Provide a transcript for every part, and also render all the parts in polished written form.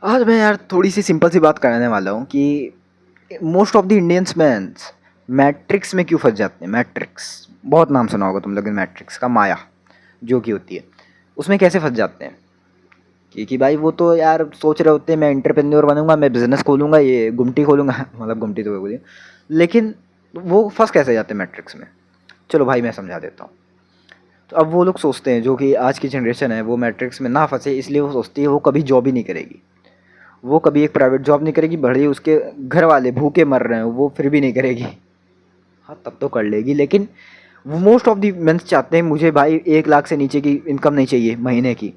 आज मैं यार थोड़ी सी सिंपल सी बात करने वाला हूँ कि most of the Indians mains matrix में क्यों फंस जाते हैं। मैट्रिक्स बहुत नाम सुना होगा तुम लोगों ने, मैट्रिक्स का माया जो कि होती है, उसमें कैसे फंस जाते हैं। कि भाई वो तो यार सोच रहे होते हैं मैं एंटरप्रेन्योर बनूंगा, मैं बिजनेस खोलूंगा, ये गुमटी खोलूंगा मतलब गुमटी तो बोलिए, लेकिन वो फंस कैसे जाते हैं मैट्रिक्स में। चलो भाई मैं समझा देता हूँ। तो अब वो लोग सोचते हैं, जो कि आज की जनरेशन है, वो मैट्रिक्स में ना फंसे इसलिए वो सोचती है वो कभी जॉब ही नहीं करेगी, वो कभी एक प्राइवेट जॉब नहीं करेगी, भले ही उसके घर वाले भूखे मर रहे हैं वो फिर भी नहीं करेगी। हाँ तब तो कर लेगी, लेकिन वो मोस्ट ऑफ दी मेंस चाहते हैं मुझे भाई 1 लाख से नीचे की इनकम नहीं चाहिए महीने की,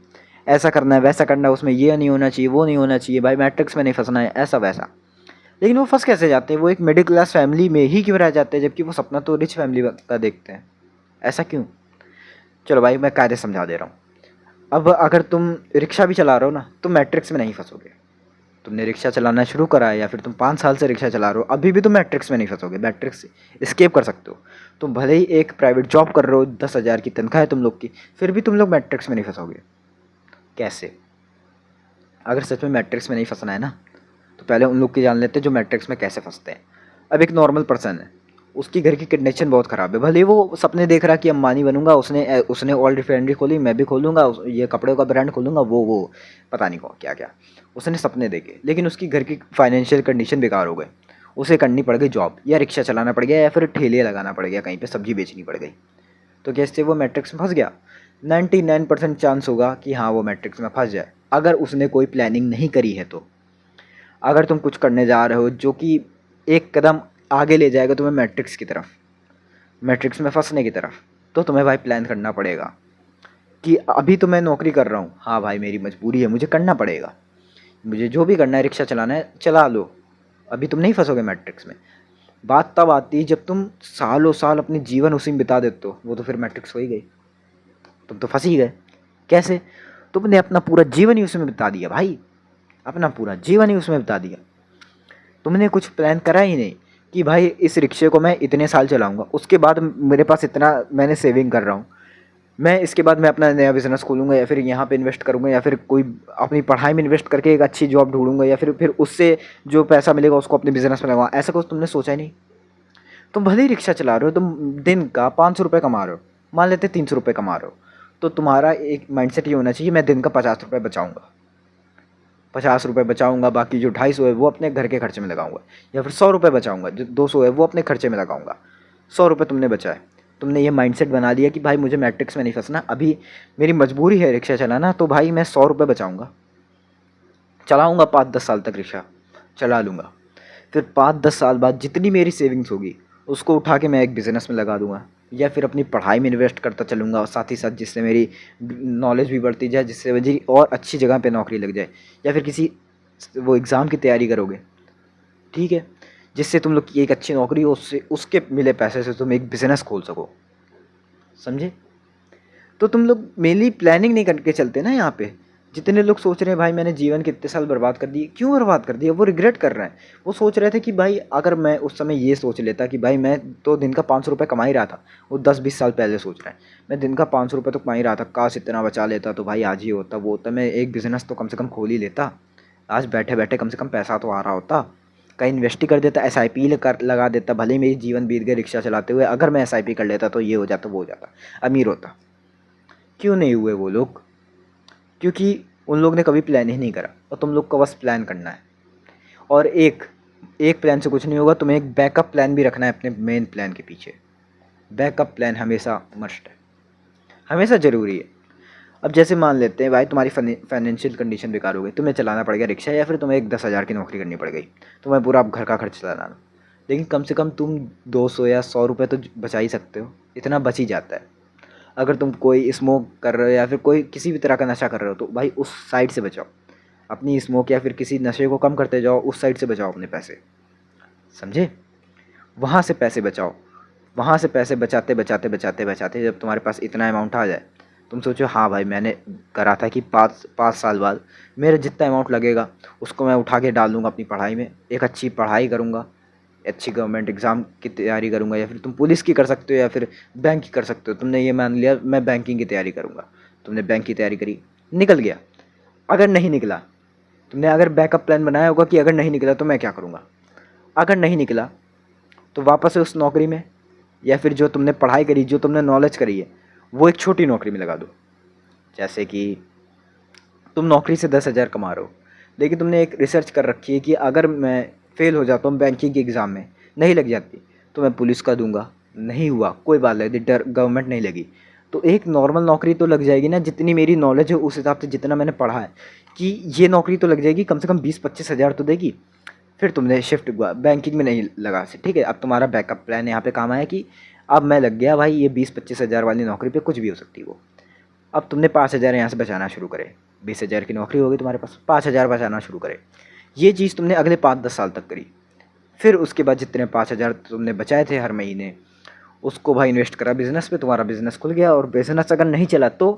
ऐसा करना है वैसा करना है, उसमें ये नहीं होना चाहिए वो नहीं होना चाहिए, भाई मैट्रिक्स में नहीं फंसना है ऐसा वैसा। लेकिन वो फंस कैसे जाते हैं, वो एक मिडिल क्लास फैमिली में ही क्यों रह जाते हैं जबकि वो सपना तो रिच फैमिली का देखते हैं। ऐसा क्यों। चलो भाई मैं कायदे समझा दे रहा हूँ। अब अगर तुम रिक्शा भी चला रहे हो ना, तुम मैट्रिक्स में नहीं फंसोगे। तुमने रिक्शा चलाना शुरू करा है या फिर तुम 5 साल से रिक्शा चला रहे हो, अभी भी तुम मैट्रिक्स में नहीं फंसोगे, मैट्रिक्स स्केप कर सकते हो। तुम भले ही एक प्राइवेट जॉब कर रहे हो, 10,000 की तनख्वाह है तुम लोग की, फिर भी तुम लोग मैट्रिक्स में नहीं फंसोगे। कैसे। अगर सच में मैट्रिक्स में नहीं फंसना है ना, तो पहले उन लोग की जान लेते हैं जो मैट्रिक्स में कैसे फंसते हैं। अब एक नॉर्मल पर्सन है, उसकी घर की कंडीशन बहुत ख़राब है, भले ही वो सपने देख रहा कि अंबानी बनूंगा, उसने उसने ऑल रिफाइनरी खोली, मैं भी खोलूंगा, ये कपड़ों का ब्रांड खोलूंगा, वो पता नहीं कौन क्या क्या उसने सपने देखे, लेकिन उसकी घर की फाइनेंशियल कंडीशन बेकार हो गई। उसे करनी पड़ गई जॉब, या रिक्शा चलाना पड़ गया, या फिर ठेले लगाना पड़ गया, कहीं पे सब्जी बेचनी पड़ गई। तो कैसे वो मैट्रिक्स में फंस गया। 99% चांस होगा कि हाँ वो मैट्रिक्स में फंस जाए, अगर उसने कोई प्लानिंग नहीं करी है तो। अगर तुम कुछ करने जा रहे हो जो कि एक कदम आगे ले जाएगा तुम्हें मैट्रिक्स की तरफ, मैट्रिक्स में फंसने की तरफ, तो तुम्हें भाई प्लान करना पड़ेगा कि अभी तो मैं नौकरी कर रहा हूँ, हाँ भाई मेरी मजबूरी है, मुझे करना पड़ेगा, मुझे जो भी करना है, रिक्शा चलाना है चला लो, अभी तुम नहीं फंसोगे मैट्रिक्स में। बात तब आती है जब तुम सालों साल अपने जीवन उसी में बिता देते हो, वो तो फिर मैट्रिक्स हो ही गई, तुम तो फंस ही गए। कैसे। तुमने अपना पूरा जीवन ही उसमें बिता दिया भाई, अपना पूरा जीवन ही उसमें बिता दिया। तुमने कुछ प्लान करा ही नहीं कि भाई इस रिक्शे को मैं इतने साल चलाऊंगा, उसके बाद मेरे पास इतना मैंने सेविंग कर रहा हूँ, मैं इसके बाद मैं अपना नया बिजनेस खोलूंगा, या फिर यहाँ पे इन्वेस्ट करूंगा, या फिर कोई अपनी पढ़ाई में इन्वेस्ट करके एक अच्छी जॉब ढूंढूंगा, या फिर उससे जो पैसा मिलेगा उसको अपने बिजनेस में लगाऊंगा। ऐसा कुछ तुमने सोचा ही नहीं। तुम भले ही रिक्शा चला रहे हो, तुम दिन का 500 रुपये कमा रहे हो, मान लेते 300 रुपये कमा रहे हो, तो तुम्हारा एक माइंडसेट ये होना चाहिए मैं दिन का 50 रुपये बचाऊंगा, 50 रुपये बचाऊंगा, बाकी जो 250 है वो अपने घर के खर्चे में लगाऊंगा, या फिर 100 रुपये बचाऊंगा, जो 200 है वो अपने खर्चे में लगाऊंगा। 100 रुपये तुमने बचाए, तुमने ये माइंडसेट बना लिया कि भाई मुझे मैट्रिक्स में नहीं फंसना, अभी मेरी मजबूरी है रिक्शा चलाना, तो भाई मैं 100 रुपये बचाऊंगा, चलाऊंगा 5-10 साल तक रिक्शा चला लूँगा, फिर 5-10 साल बाद जितनी मेरी सेविंग्स होगी उसको उठा के मैं एक बिज़नेस में लगा दूंगा, या फिर अपनी पढ़ाई में इन्वेस्ट करता चलूँगा, और साथ ही साथ जिससे मेरी नॉलेज भी बढ़ती जाए, जिससे मुझे और अच्छी जगह पे नौकरी लग जाए, या फिर किसी वो एग्ज़ाम की तैयारी करोगे, ठीक है, जिससे तुम लोग की एक अच्छी नौकरी हो, उससे उसके मिले पैसे से तुम एक बिज़नेस खोल सको। समझे। तो तुम लोग मेनली प्लानिंग नहीं करके चलते ना यहाँ पे। जितने लोग सोच रहे हैं भाई मैंने जीवन के इतने साल बर्बाद कर दिए, क्यों बर्बाद कर दिए, वो रिग्रेट कर रहे हैं। वो सोच रहे थे कि भाई अगर मैं उस समय ये सोच लेता कि भाई मैं तो दिन का 500 रुपये कमा ही रहा था, वो 10-20 साल पहले सोच रहे हैं मैं दिन का 500 रुपये तो कमा ही रहा था, काश इतना बचा लेता तो भाई आज ही होता वो होता, मैं एक बिज़नेस तो कम से कम खोल ही लेता, आज बैठे बैठे कम से कम पैसा तो आ रहा होता, कहीं इन्वेस्ट ही कर देता, SIP कर लगा देता, भले ही मेरी जीवन बीत गए रिक्शा चलाते हुए, अगर मैं SIP कर लेता तो ये हो जाता वो हो जाता, अमीर होता। क्यों नहीं हुए वो लोग। क्योंकि उन लोग ने कभी प्लान ही नहीं करा, और तुम लोग को बस प्लान करना है। और एक एक प्लान से कुछ नहीं होगा, तुम्हें एक बैकअप प्लान भी रखना है अपने मेन प्लान के पीछे। बैकअप प्लान हमेशा मस्ट है, हमेशा ज़रूरी है। अब जैसे मान लेते हैं भाई तुम्हारी फाइनेंशियल कंडीशन बेकार हो गई, तुम्हें चलाना पड़ गया रिक्शा, या फिर तुम्हें एक 10,000 की नौकरी करनी पड़ गई, तुम्हें पूरा घर का खर्च चलाना, लेकिन कम से कम तुम 200 या 100 रुपये तो बचा ही सकते हो, इतना बच ही जाता है। अगर तुम कोई स्मोक कर रहे हो या फिर कोई किसी भी तरह का नशा कर रहे हो, तो भाई उस साइड से बचाओ, अपनी स्मोक या फिर किसी नशे को कम करते जाओ, उस साइड से बचाओ अपने पैसे। समझे। वहाँ से पैसे बचाओ, वहाँ से पैसे बचाते बचाते बचाते बचाते जब तुम्हारे पास इतना अमाउंट आ जाए, तुम सोचो हाँ भाई मैंने करा था कि 5 साल बाद मेरा जितना अमाउंट लगेगा उसको मैं उठा के डाल दूँगा अपनी पढ़ाई में, एक अच्छी पढ़ाई करूँगा, अच्छी गवर्नमेंट एग्ज़ाम की तैयारी करूँगा, या फिर तुम पुलिस की कर सकते हो या फिर बैंक की कर सकते हो। तुमने ये मान लिया मैं बैंकिंग की तैयारी करूँगा, तुमने बैंक की तैयारी करी, निकल गया। अगर नहीं निकला तुमने अगर बैकअप प्लान बनाया होगा कि अगर नहीं निकला तो मैं क्या करूँगा। अगर नहीं निकला तो वापस से उस नौकरी में, या फिर जो तुमने पढ़ाई करी, जो तुमने नॉलेज करी है, वो एक छोटी नौकरी में लगा दो। जैसे कि तुम नौकरी से 10,000 कमा रहे हो, लेकिन तुमने एक रिसर्च कर रखी है कि अगर मैं फेल हो जाता हूँ बैंकिंग के एग्ज़ाम में, नहीं लग जाती, तो मैं पुलिस का दूंगा। नहीं हुआ कोई बात नहीं, डर गवर्नमेंट नहीं लगी तो एक नॉर्मल नौकरी तो लग जाएगी ना, जितनी मेरी नॉलेज है उस हिसाब से, जितना मैंने पढ़ा है कि ये नौकरी तो लग जाएगी, कम से कम 20-25 हज़ार तो देगी। फिर तुमने शिफ्ट हुआ बैंकिंग में, नहीं लगा से, ठीक है। अब तुम्हारा बैकअप प्लान यहाँ पे काम आया कि अब मैं लग गया भाई, ये 20-25 हज़ार वाली नौकरी पे कुछ भी हो सकती है वो। अब तुमने 5,000 यहाँ से बचाना शुरू करे, 20,000 की नौकरी होगी तुम्हारे पास, 5,000 बचाना शुरू करे। ये चीज़ तुमने अगले 5-10 साल तक करी। फिर उसके बाद जितने 5,000 तुमने बचाए थे हर महीने, उसको भाई इन्वेस्ट करा बिज़नेस पे, तुम्हारा बिज़नेस खुल गया। और बिज़नेस अगर नहीं चला तो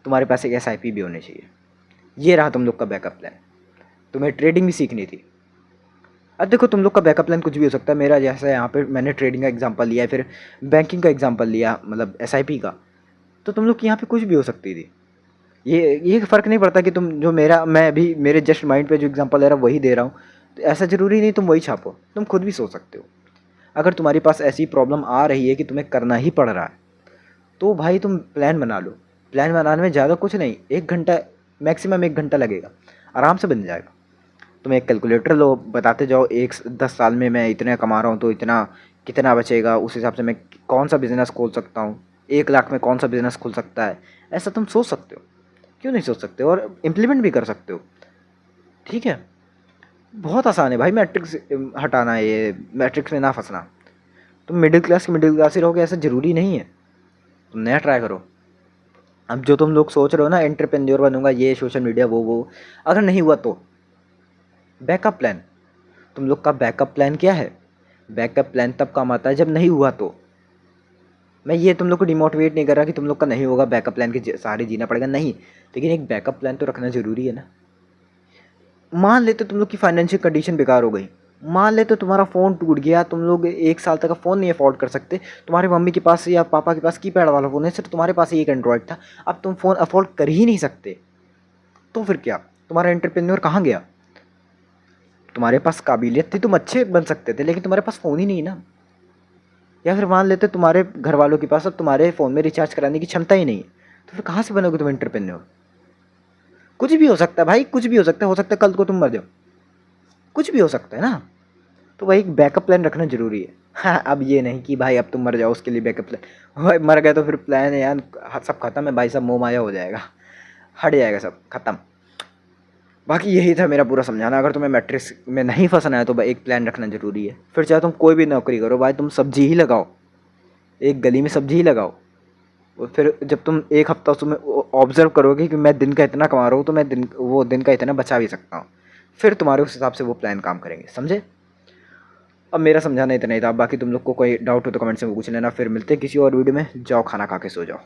तुम्हारे पास एक SIP भी होनी चाहिए। ये रहा तुम लोग का बैकअप प्लान। तुम्हें ट्रेडिंग भी सीखनी थी। अब देखो तुम लोग का बैकअप प्लान कुछ भी हो सकता है। मेरा जैसा यहाँ पे मैंने ट्रेडिंग का एग्जांपल लिया है, फिर बैंकिंग का एग्जांपल लिया, मतलब SIP का, तो तुम लोग की यहाँ पे कुछ भी हो सकती थी। ये फ़र्क नहीं पड़ता कि तुम जो मेरा, मैं अभी मेरे जस्ट माइंड पे जो एग्जांपल ले रहा हूँ वही दे रहा हूँ, तो ऐसा ज़रूरी नहीं तुम वही छापो, तुम खुद भी सोच सकते हो। अगर तुम्हारे पास ऐसी प्रॉब्लम आ रही है कि तुम्हें करना ही पड़ रहा है, तो भाई तुम प्लान बना लो। प्लान बनाने में ज़्यादा कुछ नहीं, 1 घंटा, मैक्सिमम 1 घंटा लगेगा, आराम से बन जाएगा। तुम एक कैलकुलेटर लो, बताते जाओ 10 साल में मैं इतना कमा रहा हूँ तो इतना कितना बचेगा, उस हिसाब से मैं कौन सा बिज़नेस खोल सकता हूँ, 1 लाख में कौन सा बिज़नेस खुल सकता है, ऐसा तुम सोच सकते हो। क्यों नहीं सोच सकते हो, और इम्प्लीमेंट भी कर सकते हो। ठीक है, बहुत आसान है भाई मैट्रिक्स हटाना, ये मैट्रिक्स में ना फंसना। तुम मिडिल क्लास ही रहोगे ऐसा ज़रूरी नहीं है, तुम नया ट्राई करो। अब जो तुम लोग सोच रहे हो ना एंटरप्रेन्योर बनूंगा, ये सोशल मीडिया वो, अगर नहीं हुआ तो बैकअप प्लान। तुम लोग का बैकअप प्लान क्या है? बैकअप प्लान तब काम आता है जब नहीं हुआ तो। मैं ये तुम लोग को डिमोटिवेट नहीं कर रहा कि तुम लोग का नहीं होगा, बैकअप प्लान के सहारे जीना पड़ेगा, नहीं, लेकिन एक बैकअप प्लान तो रखना ज़रूरी है ना। मान लेते तुम लोग की फाइनेंशियल कंडीशन बेकार हो गई, मान लेते तुम्हारा फ़ोन टूट गया, तुम लोग 1 साल तक का फ़ोन नहीं अफोर्ड कर सकते, तुम्हारी मम्मी के पास या पापा के पास कीपैड वाला फ़ोन है, सिर्फ तुम्हारे पास ही एक एंड्रॉयड था, अब तुम फ़ोन अफोर्ड कर ही नहीं सकते, तो फिर क्या, तुम्हारा एंटरप्रेन्योर कहाँ गया? तुम्हारे पास काबिलियत थी, तुम अच्छे बन सकते थे, लेकिन तुम्हारे पास फ़ोन ही नहीं ना। या फिर मान लेते तुम्हारे घर वालों के पास अब तुम्हारे फ़ोन में रिचार्ज कराने की क्षमता ही नहीं है, तो फिर कहाँ से बनोगे तुम एंटरप्रेन्योर? कुछ भी हो सकता है भाई, कुछ भी हो सकता है कल को तुम मर जाओ, कुछ भी हो सकता है ना। तो भाई एक बैकअप प्लान रखना ज़रूरी है। हाँ, अब ये नहीं कि भाई अब तुम मर जाओ उसके लिए बैकअप प्लान, भाई मर गए तो फिर प्लान है यार, सब खत्म है भाई, सब मोह माया हो जाएगा, हट जाएगा सब खत्म। बाकी यही था मेरा पूरा समझाना। अगर तुम्हें मैट्रिक्स में नहीं फंसना है तो भाई एक प्लान रखना ज़रूरी है। फिर चाहे तुम कोई भी नौकरी करो भाई, तुम सब्जी ही लगाओ, एक गली में सब्जी ही लगाओ, और फिर जब तुम एक हफ्ता उसमें ऑब्जर्व करोगे कि मैं दिन का इतना कमा रहा हूँ, तो मैं दिन का इतना बचा भी सकता हूँ, फिर तुम्हारे उस हिसाब से वो प्लान काम करेंगे, समझे? अब मेरा समझाना इतना ही था, बाकी तुम लोग को कोई डाउट हो तो कमेंट्स में पूछ लेना। फिर मिलते हैं किसी और वीडियो में, जाओ खाना खा के सो जाओ।